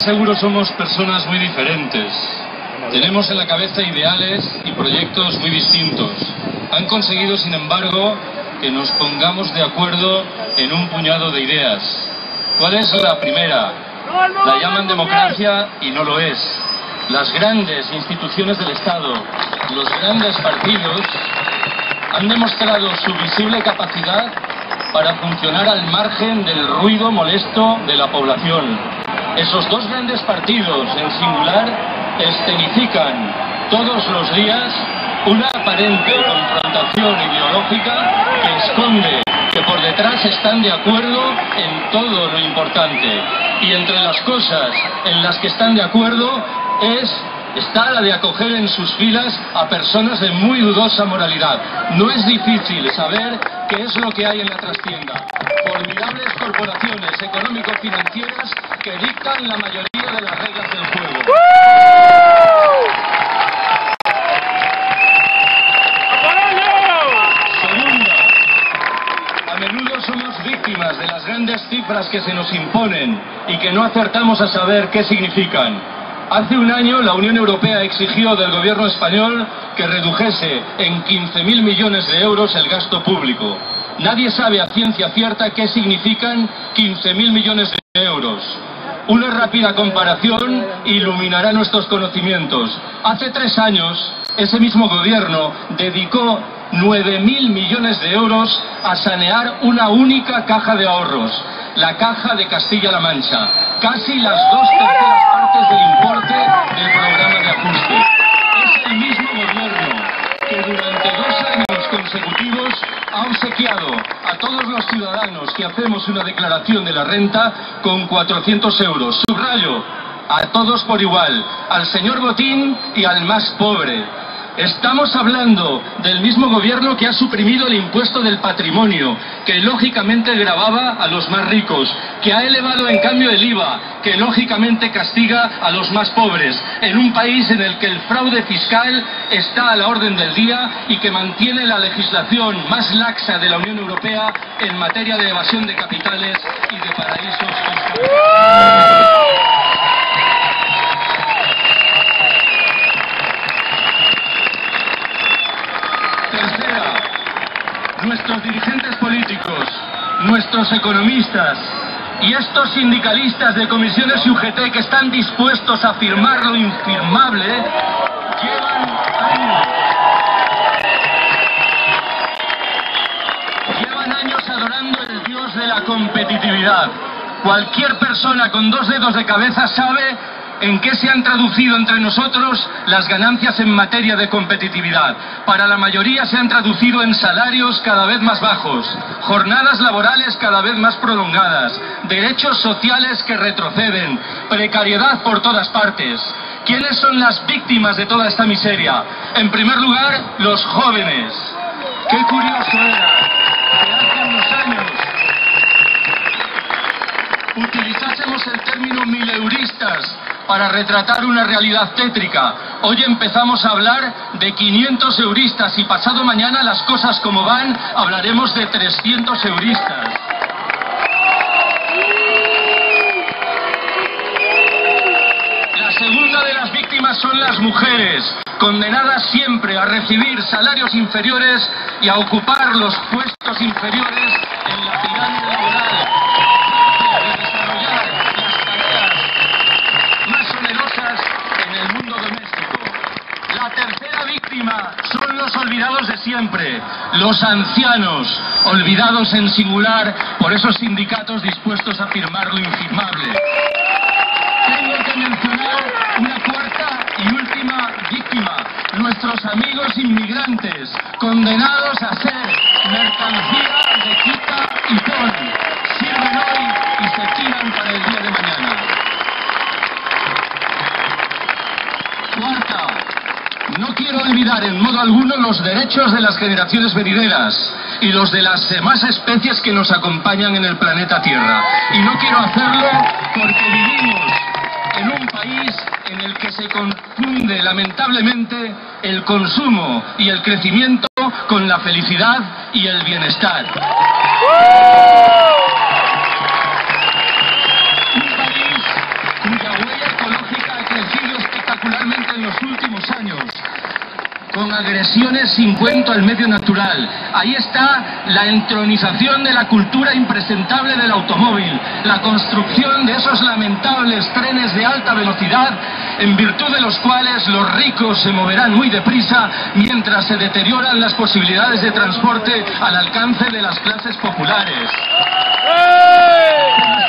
Seguro somos personas muy diferentes. Tenemos en la cabeza ideales y proyectos muy distintos. Han conseguido, sin embargo, que nos pongamos de acuerdo en un puñado de ideas. ¿Cuál es la primera? La llaman democracia y no lo es. Las grandes instituciones del Estado, los grandes partidos, han demostrado su visible capacidad para funcionar al margen del ruido molesto de la población. Esos dos grandes partidos, en singular, escenifican todos los días una aparente confrontación ideológica que esconde que por detrás están de acuerdo en todo lo importante. Y entre las cosas en las que están de acuerdo está la de acoger en sus filas a personas de muy dudosa moralidad. No es difícil saber qué es lo que hay en la trastienda. Formidables corporaciones económico-financieras que dictan la mayoría de las reglas del juego. Segunda, a menudo somos víctimas de las grandes cifras que se nos imponen y que no acertamos a saber qué significan. Hace un año la Unión Europea exigió del gobierno español que redujese en 15.000 millones de euros el gasto público. Nadie sabe a ciencia cierta qué significan 15.000 millones de euros. Una rápida comparación iluminará nuestros conocimientos. Hace 3 años, ese mismo gobierno dedicó 9.000 millones de euros a sanear una única caja de ahorros, la Caja de Castilla-La Mancha. Casi las 2/3 partes del importe del programa de ajuste. Es el mismo gobierno que durante 2 años consecutivos ha obsequiado a todos los ciudadanos que hacemos una declaración de la renta con 400 euros. Subrayo, a todos por igual, al señor Botín y al más pobre. Estamos hablando del mismo gobierno que ha suprimido el impuesto del patrimonio, que lógicamente gravaba a los más ricos, que ha elevado en cambio el IVA, que lógicamente castiga a los más pobres, en un país en el que el fraude fiscal está a la orden del día y que mantiene la legislación más laxa de la Unión Europea en materia de evasión de capitales y de paraísos fiscales. Nuestros dirigentes políticos, nuestros economistas y estos sindicalistas de comisiones y UGT que están dispuestos a firmar lo infirmable, llevan años adorando el dios de la competitividad. Cualquier persona con 2 dedos de cabeza sabe en qué se han traducido entre nosotros las ganancias en materia de competitividad. Para la mayoría se han traducido en salarios cada vez más bajos, jornadas laborales cada vez más prolongadas, derechos sociales que retroceden, precariedad por todas partes. ¿Quiénes son las víctimas de toda esta miseria? En primer lugar, los jóvenes. Qué curioso era que hace unos años utilizásemos el término mileuristas para retratar una realidad tétrica. Hoy empezamos a hablar de 500 euristas y pasado mañana, las cosas como van, hablaremos de 300 euristas. La segunda de las víctimas son las mujeres, condenadas siempre a recibir salarios inferiores y a ocupar los puestos inferiores en la pirámide laboral. Son los olvidados de siempre, los ancianos, olvidados en singular por esos sindicatos dispuestos a firmar lo infirmable. Tengo que mencionar una cuarta y última víctima, nuestros amigos inmigrantes, condenados a ser mercancía de quita y pon. Sirven hoy y se tiran para el día de mañana. Cuarta, no quiero olvidar en modo alguno los derechos de las generaciones venideras y los de las demás especies que nos acompañan en el planeta Tierra. Y no quiero hacerlo porque vivimos en un país en el que se confunde lamentablemente el consumo y el crecimiento con la felicidad y el bienestar. Un país cuya huella últimos años, con agresiones sin cuento al medio natural. Ahí está la entronización de la cultura impresentable del automóvil, la construcción de esos lamentables trenes de alta velocidad, en virtud de los cuales los ricos se moverán muy deprisa, mientras se deterioran las posibilidades de transporte al alcance de las clases populares.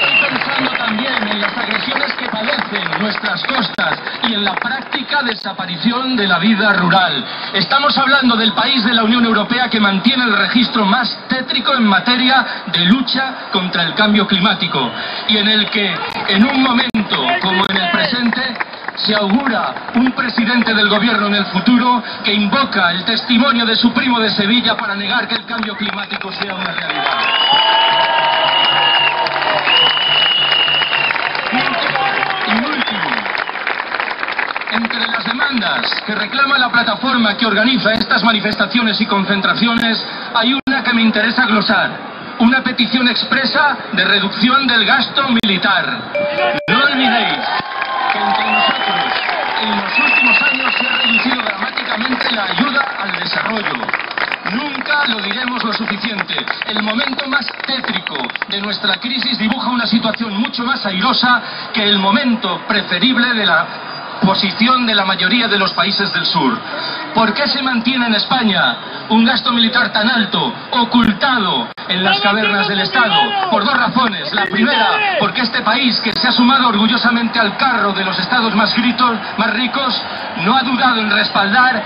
Estoy pensando también en las agresiones que padecen nuestras costas y en la práctica desaparición de la vida rural. Estamos hablando del país de la Unión Europea que mantiene el registro más tétrico en materia de lucha contra el cambio climático y en el que, en un momento como en el presente, se augura un presidente del gobierno en el futuro que invoca el testimonio de su primo de Sevilla para negar que el cambio climático sea una realidad. Y último, entre las demandas que reclama la plataforma que organiza estas manifestaciones y concentraciones, hay una que me interesa glosar: una petición expresa de reducción del gasto militar. No olvidéis que entre nosotros en los últimos años se ha reducido dramáticamente la ayuda al desarrollo. Nunca lo diremos lo suficiente. El momento más tétrico de nuestra crisis dibuja una situación mucho más airosa que el momento preferible de la posición de la mayoría de los países del sur. ¿Por qué se mantiene en España un gasto militar tan alto, ocultado en las cavernas del Estado? Por dos razones. La primera, porque este país, que se ha sumado orgullosamente al carro de los estados más ricos, no ha dudado en respaldar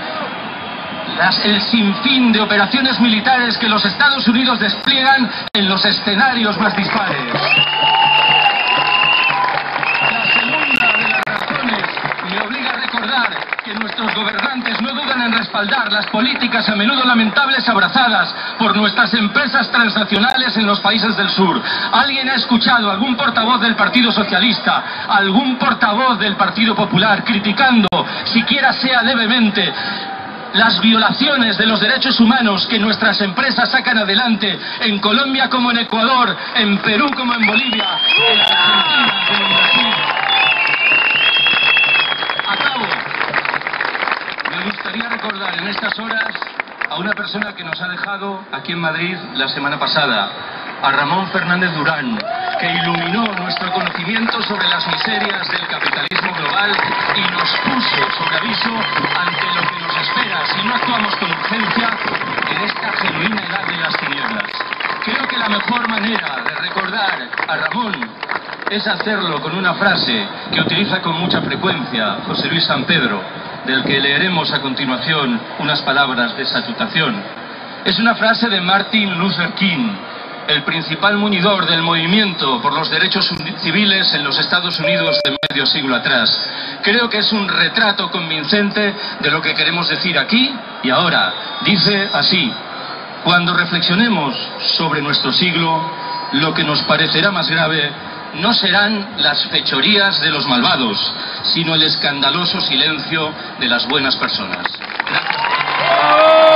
el sinfín de operaciones militares que los Estados Unidos despliegan en los escenarios más dispares. La segunda de las razones me obliga a recordar que nuestros gobernantes no dudan en respaldar las políticas a menudo lamentables abrazadas por nuestras empresas transnacionales en los países del sur. ¿Alguien ha escuchado algún portavoz del Partido Socialista, algún portavoz del Partido Popular criticando, siquiera sea levemente, las violaciones de los derechos humanos que nuestras empresas sacan adelante en Colombia como en Ecuador, en Perú como en Bolivia, en Argentina como en Brasil? Acabo. Me gustaría recordar en estas horas a una persona que nos ha dejado aquí en Madrid la semana pasada, a Ramón Fernández Durán, que iluminó nuestro conocimiento sobre las miserias del capitalismo global y nos puso sobre aviso ante lo que nos espera si no actuamos con urgencia en esta genuina edad de las tinieblas. Creo que la mejor manera de recordar a Ramón es hacerlo con una frase que utiliza con mucha frecuencia José Luis San Pedro, del que leeremos a continuación unas palabras de salutación. Es una frase de Martin Luther King, el principal muñidor del movimiento por los derechos civiles en los Estados Unidos de medio siglo atrás. Creo que es un retrato convincente de lo que queremos decir aquí y ahora. Dice así: cuando reflexionemos sobre nuestro siglo, lo que nos parecerá más grave no serán las fechorías de los malvados, sino el escandaloso silencio de las buenas personas. Gracias.